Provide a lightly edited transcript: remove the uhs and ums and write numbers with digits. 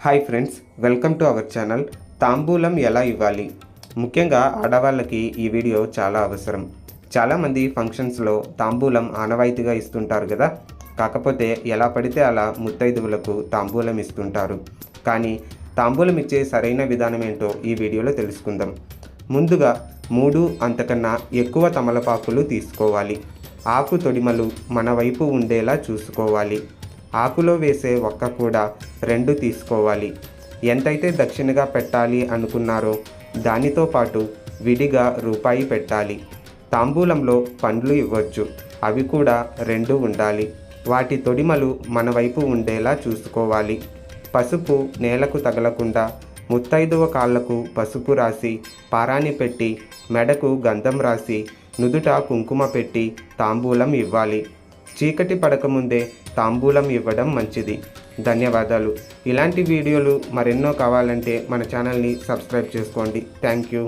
Hi friends, welcome to our channel. తాంబూలం ఎలా ఇవ్వాలి? ముఖ్యంగా ఆడవాళ్ళకి ఈ వీడియో చాలా అవసరం. చాలామంది ఫంక్షన్స్లో తాంబూలం ఆనవాయితీగా ఇస్తుంటారు కదా. కాకపోతే ఎలా పడితే అలా ముత్తైదువులకు తాంబూలం ఇస్తుంటారు. కానీ తాంబూలం ఇచ్చే సరైన విధానం ఏంటో ఈ వీడియోలో తెలుసుకుందాం. ముందుగా 3 అంతకన్నా ఎక్కువ తమలపాకులు తీసుకోవాలి. ఆకు తొడిమలు మన వైపు ఉండేలా చూసుకోవాలి. ఆకులో వేసే ఒక్క కూడా 2 తీసుకోవాలి. ఎంతైతే దక్షిణగా పెట్టాలి అనుకున్నారో దానితో పాటు విడిగా రూపాయి పెట్టాలి. తాంబూలంలో పండ్లు ఇవ్వచ్చు, అవి కూడా 2 ఉండాలి. వాటి తొడిమలు మన వైపు ఉండేలా చూసుకోవాలి. పసుపు నేలకు తగలకుండా ముత్తైదువ కాళ్లకు పసుపు రాసి పారాని పెట్టి మెడకు గంధం రాసి నుదుట కుంకుమ పెట్టి తాంబూలం ఇవ్వాలి. చీకటి పడకముందే తాంబూలం ఇవ్వడం మంచిది. ధన్యవాదాలు. ఇలాంటి వీడియోలు మరెన్నో కావాలంటే మన ఛానల్ని సబ్స్క్రైబ్ చేసుకోండి. Thank you.